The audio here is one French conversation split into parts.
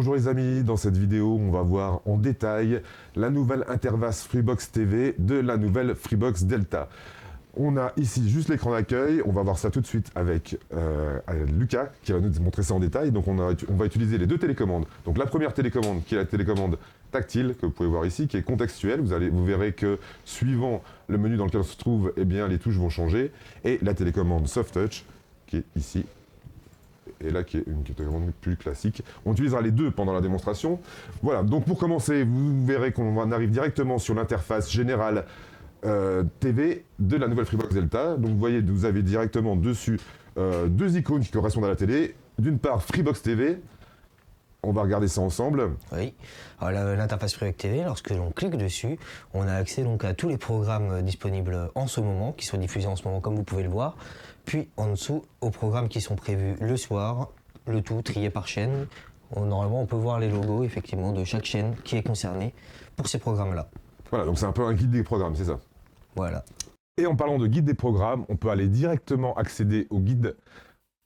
Bonjour les amis, dans cette vidéo on va voir en détail la nouvelle interface Freebox TV de la nouvelle Freebox Delta. On a ici juste l'écran d'accueil, on va voir ça tout de suite avec Lucas qui va nous montrer ça en détail. Donc on va utiliser les deux télécommandes. Donc la première télécommande qui est la télécommande tactile que vous pouvez voir ici, qui est contextuelle. Vous verrez que suivant le menu dans lequel on se trouve, eh bien, les touches vont changer. Et la télécommande Soft Touch qui est ici. Et là qui est une télécommande plus classique. On utilisera les deux pendant la démonstration. Voilà, donc pour commencer, vous verrez qu'on arrive directement sur l'interface générale TV de la nouvelle Freebox Delta. Donc vous voyez, vous avez directement dessus deux icônes qui correspondent à la télé. D'une part, Freebox TV. On va regarder ça ensemble. Oui, alors l'interface Freebox TV, lorsque l'on clique dessus, on a accès donc à tous les programmes disponibles en ce moment, qui sont diffusés en ce moment comme vous pouvez le voir. Puis en dessous, aux programmes qui sont prévus le soir, le tout trié par chaîne. Normalement, on peut voir les logos effectivement de chaque chaîne qui est concernée pour ces programmes-là. Voilà, donc c'est un peu un guide des programmes, c'est ça. Voilà. Et en parlant de guide des programmes, on peut aller directement accéder au guide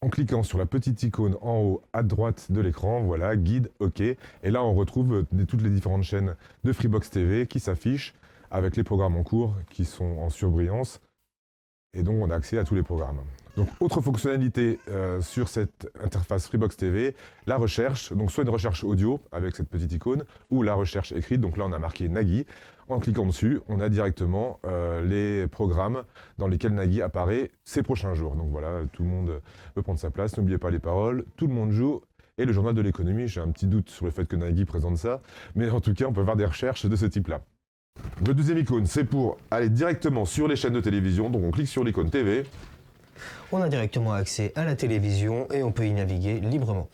en cliquant sur la petite icône en haut à droite de l'écran. Voilà, guide, OK. Et là, on retrouve toutes les différentes chaînes de Freebox TV qui s'affichent avec les programmes en cours qui sont en surbrillance. Et donc, on a accès à tous les programmes. Donc, autre fonctionnalité sur cette interface Freebox TV, la recherche. Donc, soit une recherche audio avec cette petite icône, ou la recherche écrite. Donc là, on a marqué Nagui. En cliquant dessus, on a directement les programmes dans lesquels Nagui apparaît ces prochains jours. Donc voilà, tout le monde peut prendre sa place. N'oubliez pas les paroles. Tout le monde joue. Et le journal de l'économie, j'ai un petit doute sur le fait que Nagui présente ça. Mais en tout cas, on peut faire des recherches de ce type-là. Le deuxième icône, c'est pour aller directement sur les chaînes de télévision. Donc on clique sur l'icône TV. On a directement accès à la télévision et on peut y naviguer librement.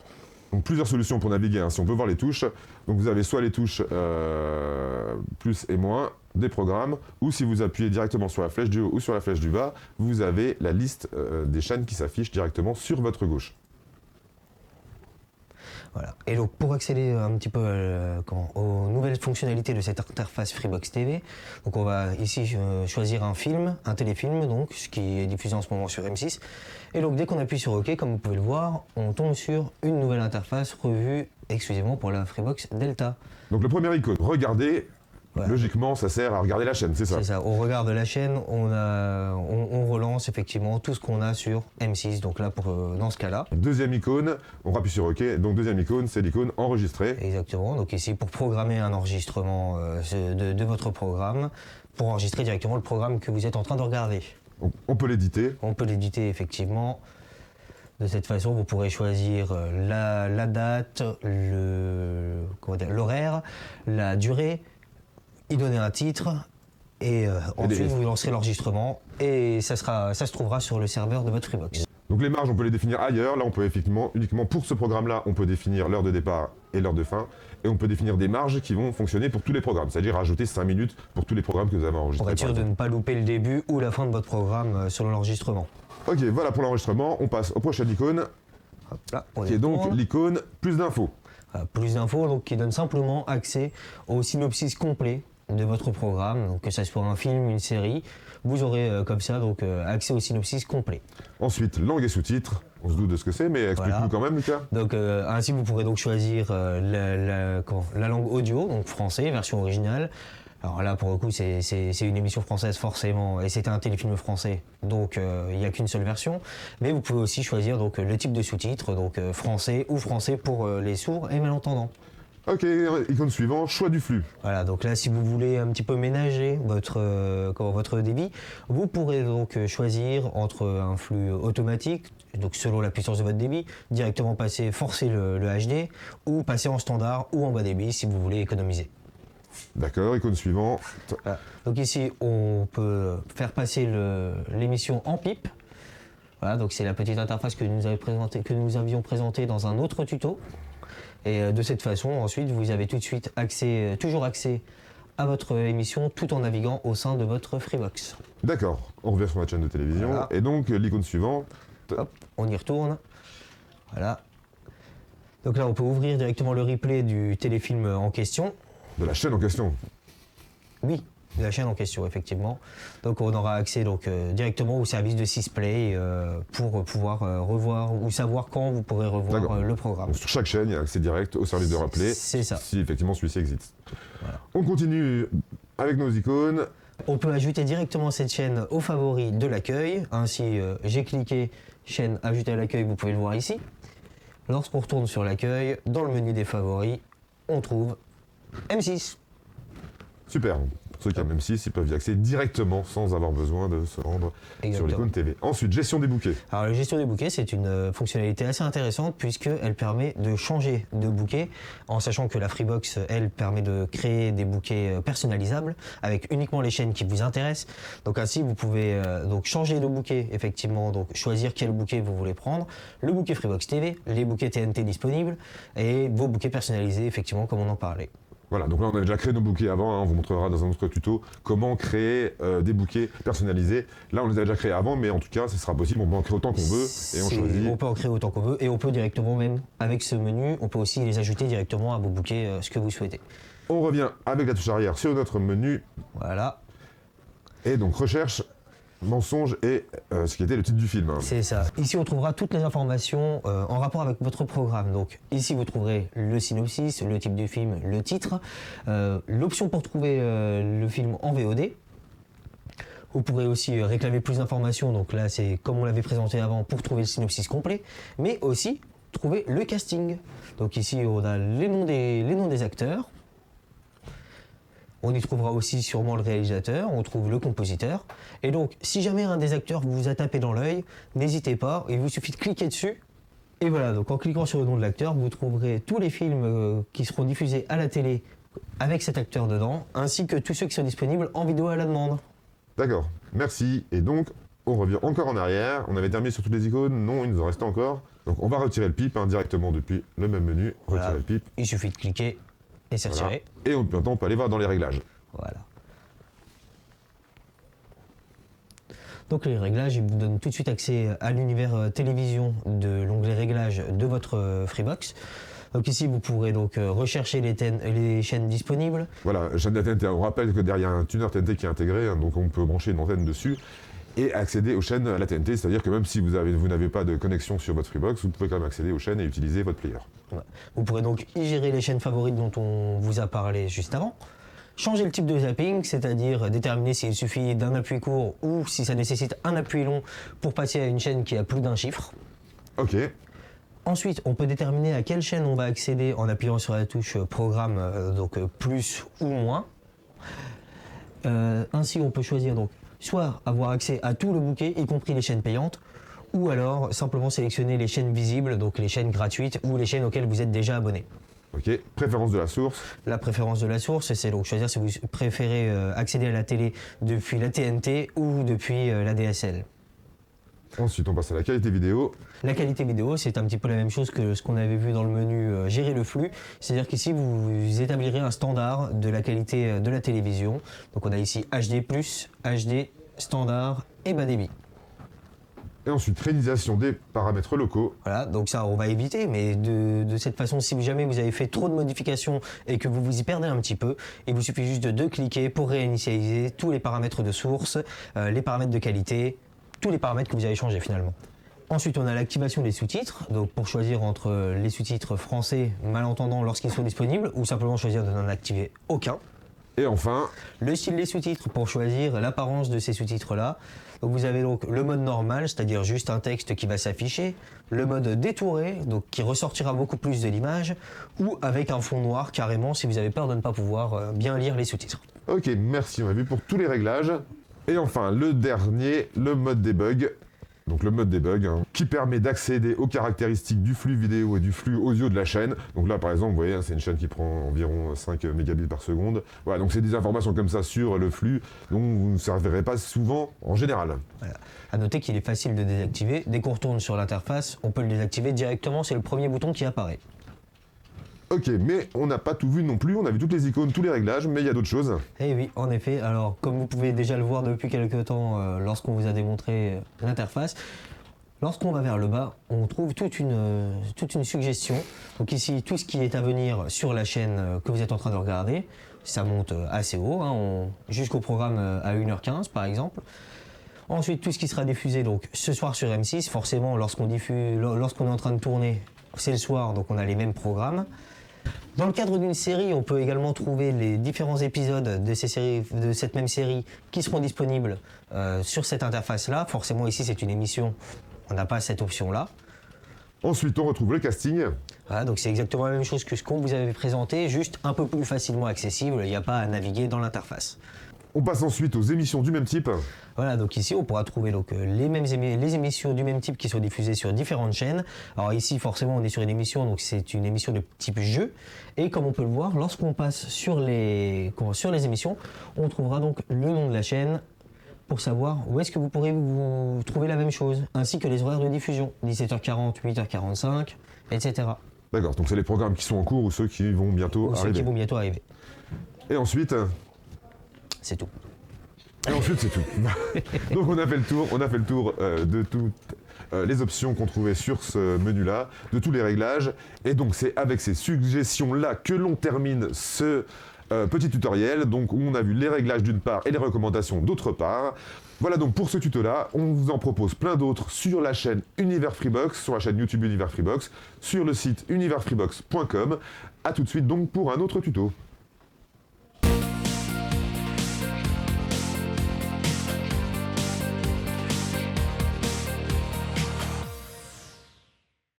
Donc plusieurs solutions pour naviguer, hein. Si on peut voir les touches, donc vous avez soit les touches plus et moins des programmes, ou si vous appuyez directement sur la flèche du haut ou sur la flèche du bas, vous avez la liste des chaînes qui s'affichent directement sur votre gauche. Voilà. Et donc pour accéder un petit peu aux nouvelles fonctionnalités de cette interface Freebox TV, donc on va ici choisir un film, un téléfilm donc, ce qui est diffusé en ce moment sur M6. Et donc dès qu'on appuie sur OK, comme vous pouvez le voir, on tombe sur une nouvelle interface revue exclusivement pour la Freebox Delta. Donc le premier icône, regardez. Voilà. Logiquement, ça sert à regarder la chaîne, c'est ça? C'est ça, on regarde la chaîne, on relance effectivement tout ce qu'on a sur M6, donc là, dans ce cas-là. Deuxième icône, on appuie sur OK, donc deuxième icône, c'est l'icône enregistrer. Exactement, donc ici, pour programmer un enregistrement de votre programme, pour enregistrer directement le programme que vous êtes en train de regarder. On peut l'éditer? On peut l'éditer, effectivement. De cette façon, vous pourrez choisir la date, l'horaire, la durée, y donner un titre et ensuite vous lancerez l'enregistrement et ça se trouvera sur le serveur de votre Freebox. Donc les marges, on peut les définir ailleurs. Là, on peut effectivement, uniquement pour ce programme-là, on peut définir l'heure de départ et l'heure de fin. Et on peut définir des marges qui vont fonctionner pour tous les programmes, c'est-à-dire rajouter 5 minutes pour tous les programmes que vous avez enregistrés. Pour être sûr de ne pas louper le début ou la fin de votre programme sur l'enregistrement. Ok, voilà pour l'enregistrement. On passe aux prochaines icônes, qui est donc l'icône plus d'infos. Plus d'infos, donc qui donne simplement accès au synopsis complet de votre programme, donc que ce soit un film, une série, vous aurez comme ça donc accès au synopsis complet. Ensuite, langue et sous-titres, on se doute de ce que c'est, mais explique-nous quand même, Lucas. Donc ainsi vous pourrez donc choisir la langue audio, donc français, version originale. Alors là pour le coup c'est une émission française forcément, et c'était un téléfilm français, donc il n'y a qu'une seule version, mais vous pouvez aussi choisir donc le type de sous-titres, donc français ou français pour les sourds et malentendants. Ok, icône suivante, choix du flux. Voilà, donc là si vous voulez un petit peu ménager votre débit, vous pourrez donc choisir entre un flux automatique, donc selon la puissance de votre débit, directement forcer le HD, ou passer en standard ou en bas débit si vous voulez économiser. D'accord, icône suivante. Voilà. Donc ici on peut faire passer l'émission en pipe. Voilà, donc c'est la petite interface que nous avions présentée dans un autre tuto. Et de cette façon, ensuite, vous avez tout de suite toujours accès à votre émission tout en naviguant au sein de votre Freebox. D'accord, on revient sur notre chaîne de télévision. Voilà. Et donc, l'icône suivante. Hop, on y retourne. Voilà. Donc là, on peut ouvrir directement le replay du téléfilm en question. De la chaîne en question? Oui. la chaîne en question, effectivement. Donc on aura accès donc, directement au service de Sysplay pour pouvoir revoir ou savoir quand vous pourrez revoir le programme. Donc, sur chaque chaîne, il y a accès direct au service de replay. C'est ça. Si effectivement celui-ci existe. Voilà. On continue avec nos icônes. On peut ajouter directement cette chaîne aux favoris de l'accueil. Ainsi, j'ai cliqué chaîne ajouter à l'accueil, vous pouvez le voir ici. Lorsqu'on retourne sur l'accueil, dans le menu des favoris, on trouve M6. Super. Pour ceux qui ont M6, ils peuvent y accéder directement sans avoir besoin de se rendre sur l'icône TV. Ensuite, gestion des bouquets. Alors la gestion des bouquets, c'est une fonctionnalité assez intéressante puisqu'elle permet de changer de bouquet, en sachant que la Freebox, elle, permet de créer des bouquets personnalisables avec uniquement les chaînes qui vous intéressent. Donc ainsi, vous pouvez donc changer de bouquet, effectivement, donc choisir quel bouquet vous voulez prendre, le bouquet Freebox TV, les bouquets TNT disponibles et vos bouquets personnalisés, effectivement, comme on en parlait. Voilà, donc là on a déjà créé nos bouquets avant, hein, on vous montrera dans un autre tuto comment créer des bouquets personnalisés. Là on les a déjà créés avant, mais en tout cas ce sera possible, on peut en créer autant qu'on veut et on choisit. On peut en créer autant qu'on veut et on peut directement même, avec ce menu, on peut aussi les ajouter directement à vos bouquets, ce que vous souhaitez. On revient avec la touche arrière sur notre menu. Voilà. Et donc recherche, mensonge et ce qui était le titre du film. C'est ça. Ici, on trouvera toutes les informations en rapport avec votre programme. Donc ici, vous trouverez le synopsis, le type du film, le titre, l'option pour trouver le film en VOD. Vous pourrez aussi réclamer plus d'informations. Donc là, c'est comme on l'avait présenté avant pour trouver le synopsis complet, mais aussi trouver le casting. Donc ici, on a les noms des acteurs. On y trouvera aussi sûrement le réalisateur, on trouve le compositeur. Et donc, si jamais un des acteurs vous a tapé dans l'œil, n'hésitez pas, il vous suffit de cliquer dessus. Et voilà, donc en cliquant sur le nom de l'acteur, vous trouverez tous les films qui seront diffusés à la télé avec cet acteur dedans, ainsi que tous ceux qui sont disponibles en vidéo à la demande. D'accord, merci. Et donc, on revient encore en arrière. On avait terminé sur toutes les icônes, non, il nous en restait encore. Donc on va retirer le pip directement depuis le même menu, retirer le pip. Il suffit de cliquer. Et c'est retiré. Et maintenant, on peut aller voir dans les réglages. Voilà. Donc les réglages, ils vous donnent tout de suite accès à l'univers télévision de l'onglet réglages de votre Freebox. Donc ici, vous pourrez donc rechercher les chaînes disponibles. Voilà, chaîne de la TNT. On rappelle que derrière, il y a un tuner TNT qui est intégré, hein, donc on peut brancher une antenne dessus et accéder aux chaînes à la TNT, c'est-à-dire que même si vous n'avez pas de connexion sur votre Freebox, vous pouvez quand même accéder aux chaînes et utiliser votre player. Ouais. Vous pourrez donc y gérer les chaînes favorites dont on vous a parlé juste avant. Changer le type de zapping, c'est-à-dire déterminer s'il suffit d'un appui court ou si ça nécessite un appui long pour passer à une chaîne qui a plus d'un chiffre. Ok. Ensuite, on peut déterminer à quelle chaîne on va accéder en appuyant sur la touche programme, donc plus ou moins. Ainsi, on peut choisir donc soit avoir accès à tout le bouquet, y compris les chaînes payantes, ou alors simplement sélectionner les chaînes visibles, donc les chaînes gratuites ou les chaînes auxquelles vous êtes déjà abonné. Ok, préférence de la source. La préférence de la source, c'est donc choisir si vous préférez accéder à la télé depuis la TNT ou depuis la DSL. Ensuite, on passe à la qualité vidéo. La qualité vidéo, c'est un petit peu la même chose que ce qu'on avait vu dans le menu gérer le flux. C'est-à-dire qu'ici, vous établirez un standard de la qualité de la télévision. Donc on a ici HD+, HD, standard et bas débit. Et ensuite, réalisation des paramètres locaux. Voilà, donc ça, on va éviter, mais de cette façon, si jamais vous avez fait trop de modifications et que vous vous y perdez un petit peu, il vous suffit juste de cliquer pour réinitialiser tous les paramètres de source, les paramètres de qualité, tous les paramètres que vous avez changés finalement. Ensuite, on a l'activation des sous-titres, donc pour choisir entre les sous-titres français malentendants lorsqu'ils sont disponibles, ou simplement choisir de n'en activer aucun. Et enfin, le style des sous-titres pour choisir l'apparence de ces sous-titres-là. Donc vous avez donc le mode normal, c'est-à-dire juste un texte qui va s'afficher, le mode détouré, donc qui ressortira beaucoup plus de l'image, ou avec un fond noir carrément si vous avez peur de ne pas pouvoir bien lire les sous-titres. Ok, merci, on a vu pour tous les réglages. Et enfin, le dernier, le mode debug. Donc le mode debug, hein, qui permet d'accéder aux caractéristiques du flux vidéo et du flux audio de la chaîne. Donc là par exemple, vous voyez, hein, c'est une chaîne qui prend environ 5 mégabits par seconde. Voilà, donc c'est des informations comme ça sur le flux dont vous ne servirez pas souvent en général. Voilà. À noter qu'il est facile de désactiver. Dès qu'on retourne sur l'interface, on peut le désactiver directement, c'est le premier bouton qui apparaît. Ok, mais on n'a pas tout vu non plus, on a vu toutes les icônes, tous les réglages, mais il y a d'autres choses. Eh oui, en effet, alors comme vous pouvez déjà le voir depuis quelques temps lorsqu'on vous a démontré l'interface, lorsqu'on va vers le bas, on trouve toute une suggestion. Donc ici, tout ce qui est à venir sur la chaîne que vous êtes en train de regarder, ça monte assez haut, hein, jusqu'au programme à 1h15 par exemple. Ensuite, tout ce qui sera diffusé donc ce soir sur M6, forcément lorsqu'on est en train de tourner, c'est le soir, donc on a les mêmes programmes. Dans le cadre d'une série, on peut également trouver les différents épisodes de cette même série qui seront disponibles sur cette interface-là. Forcément, ici, c'est une émission, on n'a pas cette option-là. Ensuite, on retrouve le casting. Voilà, donc c'est exactement la même chose que ce qu'on vous avait présenté, juste un peu plus facilement accessible, il n'y a pas à naviguer dans l'interface. On passe ensuite aux émissions du même type. Voilà, donc ici on pourra trouver donc, les émissions du même type qui sont diffusées sur différentes chaînes. Alors ici forcément on est sur une émission, donc c'est une émission de type jeu. Et comme on peut le voir, lorsqu'on passe sur les émissions, on trouvera donc le nom de la chaîne pour savoir où est-ce que vous pourrez vous trouver la même chose, ainsi que les horaires de diffusion, 17h40, 8h45, etc. D'accord, donc c'est les programmes qui sont en cours ou ceux qui vont bientôt arriver. Ceux qui vont bientôt arriver. Et ensuite... C'est tout. Et ensuite, c'est tout. Donc on a fait le tour de toutes les options qu'on trouvait sur ce menu-là, de tous les réglages. Et donc c'est avec ces suggestions-là que l'on termine ce petit tutoriel, donc où on a vu les réglages d'une part et les recommandations d'autre part. Voilà donc pour ce tuto-là, on vous en propose plein d'autres sur la chaîne Univers Freebox, sur la chaîne YouTube Univers Freebox, sur le site universfreebox.com. A tout de suite donc pour un autre tuto.